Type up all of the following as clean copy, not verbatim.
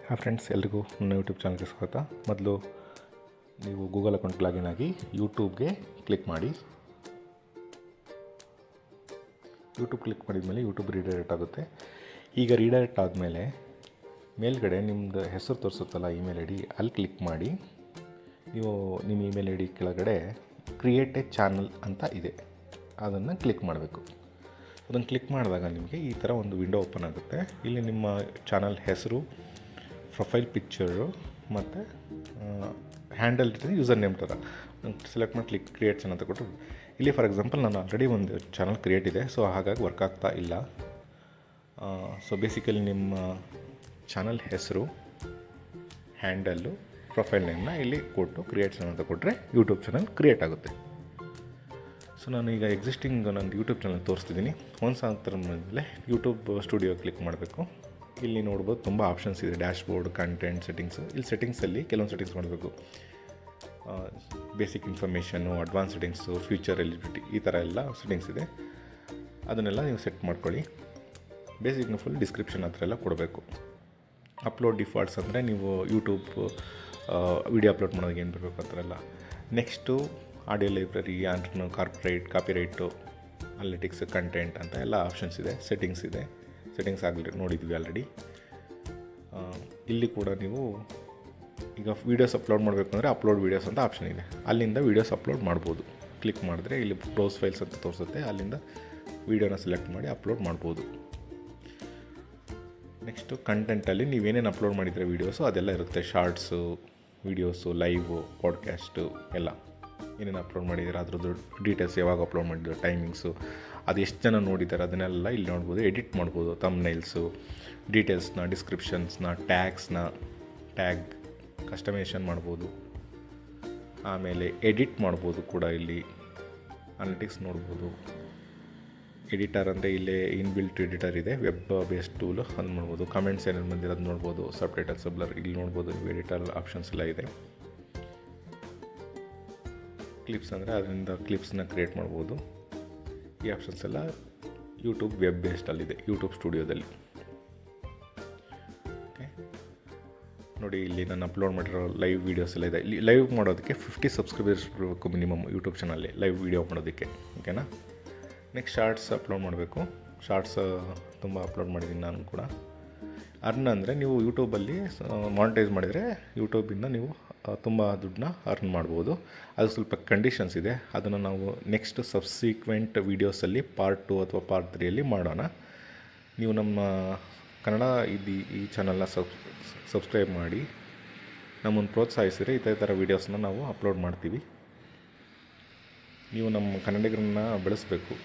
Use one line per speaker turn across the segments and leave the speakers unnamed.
Hi friends, ಎಲ್ರಿಗೂ ನನ್ನ YouTube ಚಾನಲ್ಗೆ ಸ್ವಾಗತ. ಮೊದಲು ನೀವು ಗೂಗಲ್ ಅಕೌಂಟ್ ಲಾಗಿನ್ ಆಗಿ ಯೂಟ್ಯೂಬ್ಗೆ ಕ್ಲಿಕ್ ಮಾಡಿ. ಯೂಟ್ಯೂಬ್ ಕ್ಲಿಕ್ ಮಾಡಿದ ಮೇಲೆ ಯೂಟ್ಯೂಬ್ ರೀಡೈರೆಕ್ಟ್ ಆಗುತ್ತೆ. ಈಗ ರೀಡೈರೆಕ್ಟ್ ಆದಮೇಲೆ ಮೇಲ್ಗಡೆ ನಿಮ್ಮದು ಹೆಸರು ತೋರಿಸುತ್ತಲ್ಲ ಇಮೇಲ್ ಐ ಡಿ, ಅಲ್ಲಿ ಕ್ಲಿಕ್ ಮಾಡಿ. ನೀವು ನಿಮ್ಮ ಇಮೇಲ್ ಐ ಡಿ ಕೆಳಗಡೆ ಕ್ರಿಯೇಟ್ ಎ ಚಾನಲ್ ಅಂತ ಇದೆ, ಅದನ್ನು ಕ್ಲಿಕ್ ಮಾಡಬೇಕು. ಅದನ್ನು ಕ್ಲಿಕ್ ಮಾಡಿದಾಗ ನಿಮಗೆ ಈ ಥರ ಒಂದು ವಿಂಡೋ ಓಪನ್ ಆಗುತ್ತೆ. ಇಲ್ಲಿ ನಿಮ್ಮ ಚಾನಲ್ ಹೆಸರು, ಪ್ರೊಫೈಲ್ ಪಿಕ್ಚರು ಮತ್ತು ಹ್ಯಾಂಡಲ್ ಇರ್ತದೆ, ಯೂಸರ್ ನೇಮ್ ಥರ ಸೆಲೆಕ್ಟ್ ಮಾಡಿ ಕ್ರಿಯೇಟ್ ಚಾನಲ್ ಅಂತ ಕೊಟ್ಟರು. ಇಲ್ಲಿ ಫಾರ್ ಎಕ್ಸಾಂಪಲ್ ನಾನು ಆಲ್ರೆಡಿ ಒಂದು ಚಾನಲ್ ಕ್ರಿಯೇಟ್ ಇದೆ, ಸೊ ಹಾಗಾಗಿ ವರ್ಕ್ ಆಗ್ತಾ ಇಲ್ಲ. ಸೊ ಬೇಸಿಕಲಿ ನಿಮ್ಮ ಚಾನಲ್ ಹೆಸರು, ಹ್ಯಾಂಡಲ್ಲು, ಪ್ರೊಫೈಲ್ ನೇಮ್ನ ಇಲ್ಲಿ ಕೊಟ್ಟು ಕ್ರಿಯೇಟ್ ಚಾನಲ್ ಅಂತ ಕೊಟ್ಟರೆ ಯೂಟ್ಯೂಬ್ ಚಾನಲ್ ಕ್ರಿಯೇಟ್ ಆಗುತ್ತೆ. ಸೊ ನಾನು ಈಗ ಎಕ್ಸಿಸ್ಟಿಂಗ್ ನನ್ನ ಯೂಟ್ಯೂಬ್ ಚಾನಲ್ ತೋರಿಸ್ತಿದ್ದೀನಿ. ಒಂದು ಸಾಂತರ ಮೇಲೆ ಯೂಟ್ಯೂಬ್ ಸ್ಟುಡಿಯೋ ಕ್ಲಿಕ್ ಮಾಡಬೇಕು. ಇಲ್ಲಿ ನೋಡ್ಬೋದು ತುಂಬ ಆಪ್ಷನ್ಸ್ ಇದೆ, ಡ್ಯಾಶ್ಬೋರ್ಡ್, ಕಂಟೆಂಟ್, ಸೆಟ್ಟಿಂಗ್ಸು. ಇಲ್ಲಿ ಸೆಟ್ಟಿಂಗ್ಸಲ್ಲಿ ಕೆಲವೊಂದು ಸೆಟ್ಟಿಂಗ್ಸ್ ಮಾಡಬೇಕು. Basic information, advance settings, future eligibility, ಈ ಥರ ಎಲ್ಲ ಸೆಟ್ಟಿಂಗ್ಸ್ ಇದೆ. ಅದನ್ನೆಲ್ಲ ನೀವು ಸೆಟ್ ಮಾಡ್ಕೊಳ್ಳಿ. ಬೇಸಿಕ್ನ ಫುಲ್ ಡಿಸ್ಕ್ರಿಪ್ಷನ್ ಆ ಥರ ಎಲ್ಲ ಕೊಡಬೇಕು. ಅಪ್ಲೋಡ್ ಡಿಫಾಲ್ಟ್ಸ್ ಅಂದರೆ ನೀವು ಯೂಟ್ಯೂಬ್ ವಿಡಿಯೋ ಅಪ್ಲೋಡ್ ಮಾಡೋದಕ್ಕೆ ಏನು ಬರಬೇಕು ಆ ಥರ ಎಲ್ಲ. ನೆಕ್ಸ್ಟು ಆಡಿಯೋ ಲೈಬ್ರರಿ, ಆಂಡ್ರನು, ಕಾರ್ಪೊರೇಟ್, ಕಾಪಿರೈಟು, ಅನಲಿಟಿಕ್ಸ್, ಕಂಟೆಂಟ್ ಅಂತ ಎಲ್ಲ ಆಪ್ಷನ್ಸ್ ಇದೆ. ಸೆಟ್ಟಿಂಗ್ಸ್ ಇದೆ. ಸೆಟ್ಟಿಂಗ್ಸ್ ಆಗಲಿ ನೋಡಿದ್ವಿ ಆಲ್ರೆಡಿ. ಇಲ್ಲಿ ಕೂಡ ನೀವು ಈಗ ವೀಡಿಯೋಸ್ ಅಪ್ಲೋಡ್ ಮಾಡಬೇಕು ಅಂದರೆ ಅಪ್ಲೋಡ್ ವೀಡಿಯೋಸ್ ಅಂತ ಆಪ್ಷನ್ ಇದೆ, ಅಲ್ಲಿಂದ ವೀಡಿಯೋಸ್ ಅಪ್ಲೋಡ್ ಮಾಡ್ಬೋದು. ಕ್ಲಿಕ್ ಮಾಡಿದ್ರೆ ಇಲ್ಲಿ ಬ್ರೌಸ್ ಫೈಲ್ಸ್ ಅಂತ ತೋರಿಸುತ್ತೆ, ಅಲ್ಲಿಂದ ವೀಡಿಯೋನ ಸೆಲೆಕ್ಟ್ ಮಾಡಿ ಅಪ್ಲೋಡ್ ಮಾಡ್ಬೋದು. ನೆಕ್ಸ್ಟು ಕಂಟೆಂಟಲ್ಲಿ ನೀವೇನೇನು ಅಪ್ಲೋಡ್ ಮಾಡಿದರೆ ವೀಡಿಯೋಸು ಅದೆಲ್ಲ ಇರುತ್ತೆ. ಶಾರ್ಟ್ಸು, ವೀಡಿಯೋಸು, ಲೈವು, ಪಾಡ್ಕ್ಯಾಸ್ಟು ಎಲ್ಲ ಏನೇನು ಅಪ್ಲೋಡ್ ಮಾಡಿದ್ದಾರೆ ಅದ್ರದ್ದು ಡೀಟೇಲ್ಸ್, ಯಾವಾಗ ಅಪ್ಲೋಡ್ ಮಾಡಿದ್ರು, ಟೈಮಿಂಗ್ಸು, ಅದು ಎಷ್ಟು ಜನ ನೋಡಿದ್ದಾರೆ ಅದನ್ನೆಲ್ಲ ಇಲ್ಲಿ ನೋಡ್ಬೋದು. ಎಡಿಟ್ ಮಾಡ್ಬೋದು. ಥಂಬ್ನೈಲ್ಸು, ಡೀಟೇಲ್ಸ್ನ, ಡಿಸ್ಕ್ರಿಪ್ಷನ್ಸ್ನ, ಟ್ಯಾಗ್ ಕಸ್ಟಮೈಸೇಷನ್ ಮಾಡ್ಬೋದು. ಆಮೇಲೆ ಎಡಿಟ್ ಮಾಡ್ಬೋದು ಕೂಡ. ಇಲ್ಲಿ ಅನಲಿಟಿಕ್ಸ್ ನೋಡ್ಬೋದು. ಎಡಿಟರ್ ಅಂದರೆ ಇಲ್ಲೇ ಇನ್ಬಿಲ್ಟ್ ಎಡಿಟರ್ ಇದೆ, ವೆಬ್ ಬೇಸ್ಡ್ ಟೂಲು, ಅದು ನೋಡ್ಬೋದು. ಕಮೆಂಟ್ಸ್ ಏನೇನು ಬಂದಿರೋದು ನೋಡ್ಬೋದು. ಸಬ್ ಟೈಟಲ್, ಸಬ್ಲರ್ ಇಲ್ಲಿ ನೋಡ್ಬೋದು. ಎಡಿಟರ್ ಆಪ್ಷನ್ಸ್ ಎಲ್ಲ ಇದೆ. ಕ್ಲಿಪ್ಸ್ ಅಂದರೆ ಅದರಿಂದ ಕ್ಲಿಪ್ಸ್ನ ಕ್ರಿಯೇಟ್ ಮಾಡ್ಬೋದು. ಈ ಆಪ್ಷನ್ಸ್ ಎಲ್ಲ ಯೂಟ್ಯೂಬ್ ವೆಬ್ ಬೇಸ್ಡಲ್ಲಿದೆ, ಯೂಟ್ಯೂಬ್ ಸ್ಟುಡಿಯೋದಲ್ಲಿ. ಓಕೆ, ನೋಡಿ ಇಲ್ಲಿ ನಾನು ಅಪ್ಲೋಡ್ ಮಾಡಿರೋ ಲೈವ್ ವೀಡಿಯೋಸ್ ಎಲ್ಲ ಇದೆ. ಇಲ್ಲಿ ಲೈವ್ ಮಾಡೋದಕ್ಕೆ 50 ಸಬ್ಸ್ಕ್ರೈಬರ್ಸ್ ಬರಬೇಕು ಮಿನಿಮಮ್ ಯೂಟ್ಯೂಬ್ ಚಾನಲ್ಲಿ ಲೈವ್ ವೀಡಿಯೋ ಮಾಡೋದಕ್ಕೆ. ಓಕೆನಾ. ನೆಕ್ಸ್ಟ್ ಶಾರ್ಟ್ಸ್ ಅಪ್ಲೋಡ್ ಮಾಡಬೇಕು. ಶಾರ್ಟ್ಸ್ ತುಂಬ ಅಪ್ಲೋಡ್ ಮಾಡಿದ್ದೀನಿ ನಾನು ಕೂಡ. ಅರ್ನ್ ಅಂದರೆ ನೀವು ಯೂಟ್ಯೂಬಲ್ಲಿ ಮಾನಿಟೈಸ್ ಮಾಡಿದರೆ ಯೂಟ್ಯೂಬಿಂದ ನೀವು ತುಂಬ ದುಡ್ಡನ್ನ ಅರ್ನ್ ಮಾಡ್ಬೋದು. ಅದು ಸ್ವಲ್ಪ ಕಂಡೀಷನ್ಸ್ ಇದೆ, ಅದನ್ನು ನಾವು ನೆಕ್ಸ್ಟ್ ಸಬ್ಸಿಕ್ವೆಂಟ್ ವೀಡಿಯೋಸಲ್ಲಿ ಪಾರ್ಟ್ 2 ಅಥವಾ ಪಾರ್ಟ್ 3ಯಲ್ಲಿ ಮಾಡೋಣ. ನೀವು ನಮ್ಮ ಕನ್ನಡ ಈ ಚಾನಲ್ನ ಸಬ್ಸ್ಕ್ರೈಬ್ ಮಾಡಿ ನಮ್ಮನ್ನು ಪ್ರೋತ್ಸಾಹಿಸಿದರೆ ಇದೇ ಥರ ವೀಡಿಯೋಸ್ನ ನಾವು ಅಪ್ಲೋಡ್ ಮಾಡ್ತೀವಿ. ನೀವು ನಮ್ಮ ಕನ್ನಡಿಗರನ್ನ ಬೆಳೆಸಬೇಕು.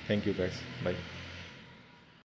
Thank you guys, by.